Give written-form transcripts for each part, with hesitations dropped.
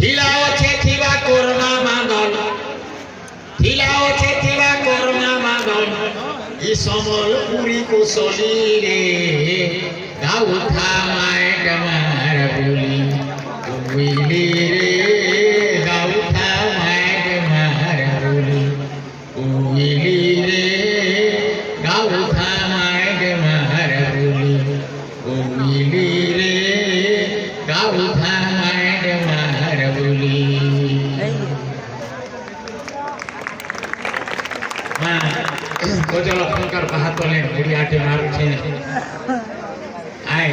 थिलाओ छे थिवा कोरोना मांगल थिलाओ छे थिवा कोरोना मांगल ई समलपुरी कुशली रे गाऊ था माय डमार बोली उमिली रे गाऊ था माय डमार बोली उमिली रे गाऊ था माय डमार बोली उमिली रे गाऊ था माय डमार बोली गजल फंकर बाहातले बुढ़ियाटे मारुछे आए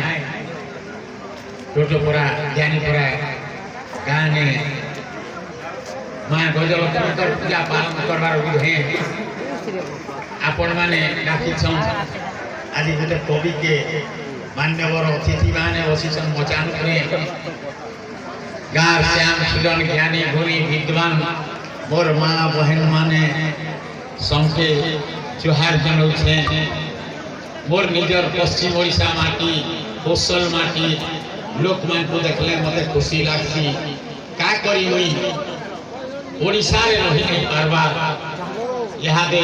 टोटोपुरा ज्ञानीपुरा गाने माँ गजल फंकर पूजा पालन करवार विधे आपण माने डाकी छन आज गोटे कवि के मान्यवर अतिथि माने बसिछन मचान करे गार श्याम सुदन ज्ञानी गुणी विद्वान मोर माँ बहन माने संखे जोहार जनाऊे मोर निजर पश्चिम ओडिशा माटी कौशल माटी लोक मान को देखले मते खुशी लागसी का करी मुई ओडिशा रे रही नहीं पारबा इहादे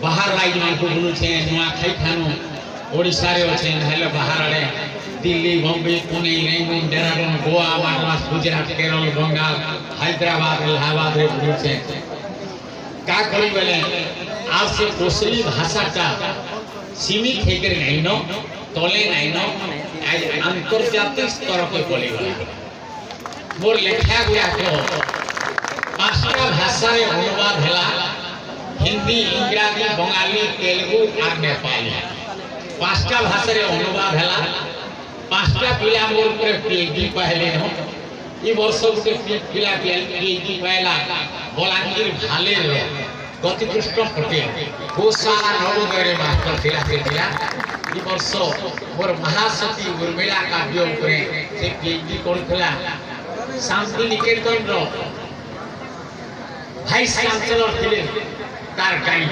बाहर राज्य मान को बुलुछे नुआ खाई खानु ओडिशा रे अछे नहले बाहर आड़े दिल्ली बॉम्बे पुणे रेंगुन देहरादून गोवा मद्रास गुजरात केरल बंगाल हैदराबाद इलाहाबाद रे बुलुछे का करी बेले आज से कोसली भाषा का सीमित होकर नहीं नो तले नहीं नो आज अंतर्जातीय स्तर पे बोली गला मोर लेखा गुया को पांचटा भाषा रे अनुवाद हैला हिंदी इंग्रजी बंगाली तेलुगु और नेपाली पांचटा भाषा रे अनुवाद हैला पांचटा पिला मोर पर पीएचडी पहले हो ई वर्ष गुटे पिला पीएचडी पहला बलांगीर भाले रे गतिकृष्ण पटेल बहुत सारा नवोदय मास्टर थिला थिला ई वर्ष मोर महासती उर्मिला काव्य उपरे से पीएचडी करथला शांति निकेतन रो भाई चांसलर थिले तार गाइड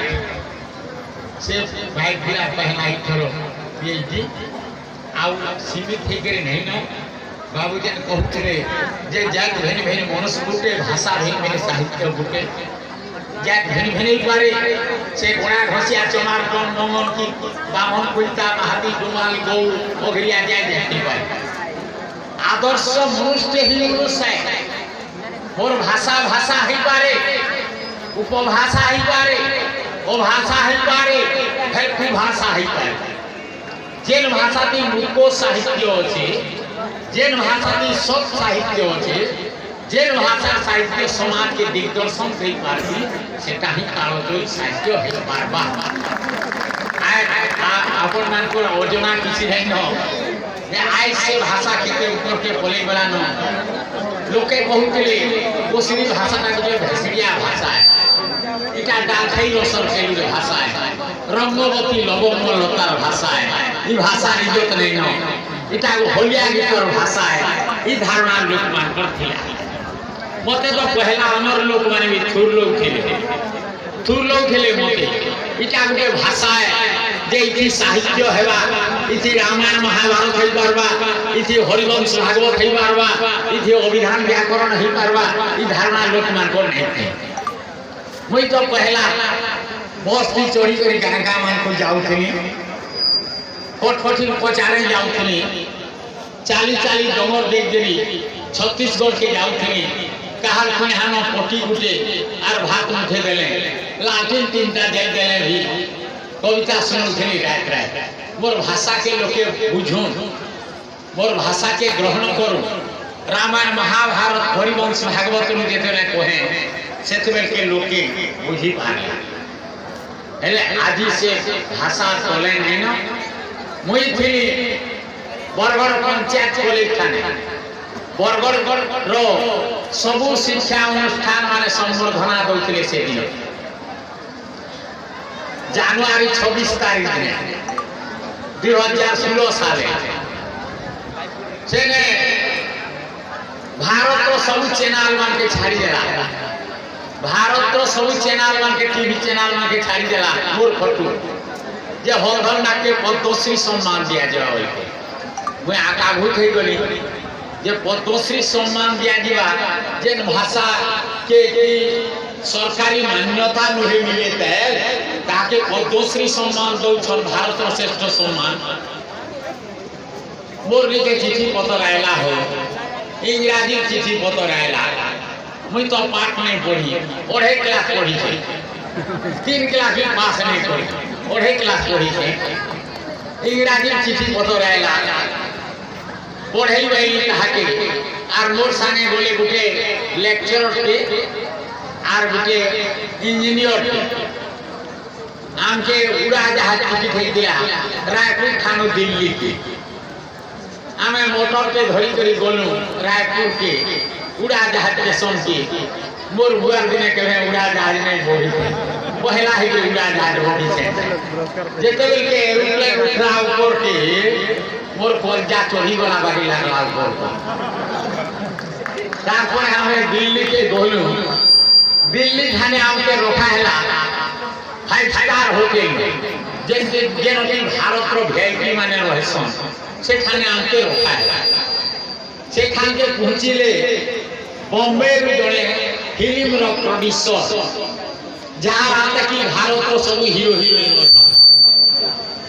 से भाई थिला पहला ही थरो पीएचडी आउ सीमित हेकरे नहीं न बाबूजान कहते जे जात भेन भेन मनुष्य गुटे भाषा भेन भेन साहित्य गुटे जात भेन भेन पारे से गोणा घसिया चमार कौन मंगन की बामन कुलता महाती डुमाल गौ ओघरिया जाय जाती पारे आदर्श मनुष्य ही मनुष्य है और भाषा भाषा ही पारे उपभाषा ही पारे ओ भाषा ही पारे हेल्पी भाषा ही पारे जेन भाषा ती मुको साहित्य अछि जेन भाषा ती सब साहित्य अछि जेन भाषा साहित्य समाज के दिग्दर्शन कई पारबी सेटा ही कालजयी साहित्य है पारबा आपण मान को ओजना किसी नहीं न जे आइ से भाषा केते ऊपर के बोले बला न लोके कहउतले कोसली भाषा का जो भेसिया भाषा है इटा डालखाई रसर के भाषा है रंगवती लवंग लतार भाषा है ई भाषा इज्जत नहीं न इटा होलिया गीतर भाषा है ई धारणा लोक मान कर थिला मते तो पहला हमर लोक माने भी थुर लोग खेले मते इटा गुटे भाषा है जे इति साहित्य हेबा इति रामायण महाभारत हेई पारबा इति हरिवंश भागवत हेई पारबा इति अभिधान व्याकरण हेई पारबा ई धारणा लोक मान को नहीं थे मुई तो पहला बस भी चोरी करी गांगा मान को जाउथनी कोठकोठी पचारे जाउथनी 40 डोंगर देख देली छत्तीसगढ़ के जाउथनी कहार खहानो पटी गुटे आर भात मुठे देले लाठी तीनटा दे देले भी कविता सुनुथनी रात रात मोर भाषा के लोके बुझुन मोर भाषा के ग्रहण करू रामायण महाभारत हरिवंश भागवत नु जेतेले कहे सेतबेल के लोके बुझी पारे हेले आदि से भाषा तले नहीं न मुई थी बरगढ़ पंचायत कॉलेज थाने बरगढ़ रो सबु शिक्षा अनुष्ठान माने संवर्धना दउतले से दिन जनवरी 26 तारीख दिन 2016 साल से ने भारत रो सब चैनल मान के छाड़ी देला भारत रो सब चैनल मान के टीवी चैनल मान के छाड़ी देला मोर फोटो जे हरधर ना के पद्मश्री सम्मान दिया जाओ मैं आगा भूत हो गली जे पद्मश्री सम्मान दिया जीवा जेन भाषा के सरकारी मान्यता नुहे मिले ताके पद्मश्री सम्मान दौछन भारत श्रेष्ठ सम्मान मोर निके चिठी पत्र आयला हो इंग्राजी चिठी पत्र आयला मुई तो पाठ नहीं पढ़ी ओढ़े क्लास पढ़ी छे 3 क्लास भी पास नहीं करी ओढ़े क्लास पढ़ी छे इंग्राजी चिठी पत्र आयला पढ़ई भाई कहा के आर मोर संगे बोले गुटे लेक्चरर के आर गुटे इंजीनियर के आमके उड़ा जहाज चिठी दिया रायपुर थानो दिल्ली के आमे मोटर के धरी करी गलु रायपुर के उड़ा जहाज स्टेशन के मोर बुआर दिने के उड़ा जहाज नहीं बोली पहला ही के उड़ा जहाज बोली से जेते के एरोप्लेन उठा ऊपर के मोर कलजा चढ़ी गला बाकी लागला ऊपर तारपर हमें दिल्ली के गलु दिल्ली थाने आमके रखा हैला 5 स्टार होटल जेन भारत रो वीआईपी माने रहसन से थाने आमके रखा है से थान के पहुंचिले बॉम्बे रो जड़े फिल्म रो प्रोड्यूसर जहां आते कि भारत रो सब हीरो हीरोइन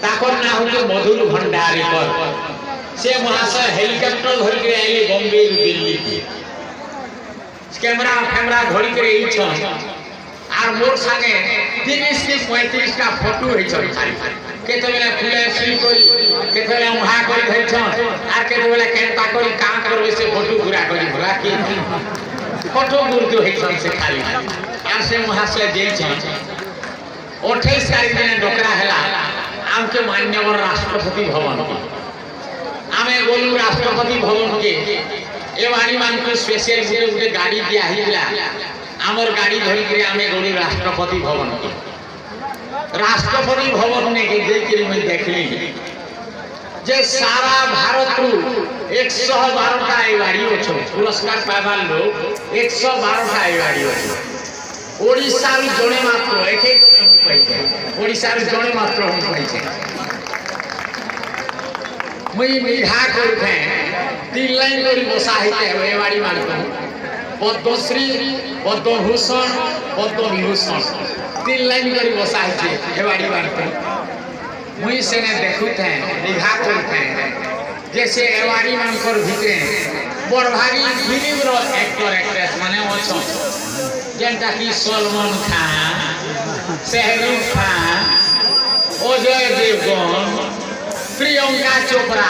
ताकर ना होते मधुर भंडारी पर से महाशय हेलीकॉप्टर धरि के आइले बॉम्बे रो दिल्ली के कैमरा धरि के ई छ आर मोर संगे 30 के 35 का फोटो है छ केतबेला फुले सुई करी केतबेला उहा करी धरि छ आर केतबेला केनता करी काम करबे से फोटो पूरा करी भला के फोटो गुरदो है छ से खाली आर से महाशय जे छ 28 तारीख दिन डोकरा हैला आमके माननीय राष्ट्रपति भवन के आमे गोलू राष्ट्रपति भवन के एवानी मान के स्पेशल गुटे गाड़ी दिया हिला आमर गाड़ी धरि के आमे गोलू राष्ट्रपति भवन के राष्ट्रपति भवन ने के देख मैं देखली जे सारा भारत रु 112 टा एवाड़ी अछि पुरस्कार पाइबा लोग 112 टा एवाड़ी अछि ओडिसा रु जणे मात्र एके पाइছে ओडिसा रु जणे मात्र हम पाइছে मई निधा करथे 3 लाइन करी बसा हिते एवाड़ी मानतो पद्मश्री पद्मभूषण पद्मविभूषण 3 लाइन करी बसा हिते एवाड़ी मानतो मुई सेने देखुथे निधा करथे जैसे एवाड़ी मानकर भितरे बड़भागी फिल्म रो एक्टर एक्ट्रेस माने अछन जेंटा कि सलमान खान शाहरुख खान अजय देवगन प्रियंका चोपड़ा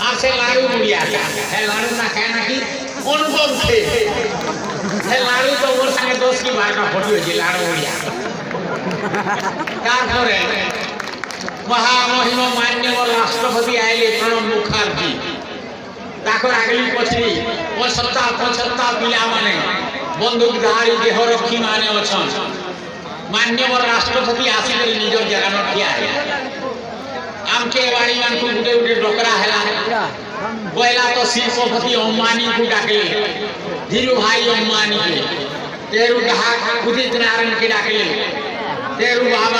आसे लाडू मुड़िया का है लाडू ना कहना कि अनुभव थे है लाडू तो मोर संगे दोस्त की बार का फोटो है लाडू मुड़िया कार करे महामहिम माननीय राष्ट्रपति आइले प्रणब मुखर्जी ताकर आगली पछरी 75 पिला माने बंदूकधारी देहरक्षी माने अछन माननीय राष्ट्रपति आसिले निजर जगह न ठिया है आमके वाड़ी मान को गुटे गुटे डोकरा हैला पहला तो शिल्पपति अंबानी को डाकले धीरू भाई अंबानी के तेरू उदित नारायण के डाकले तेरू बाबा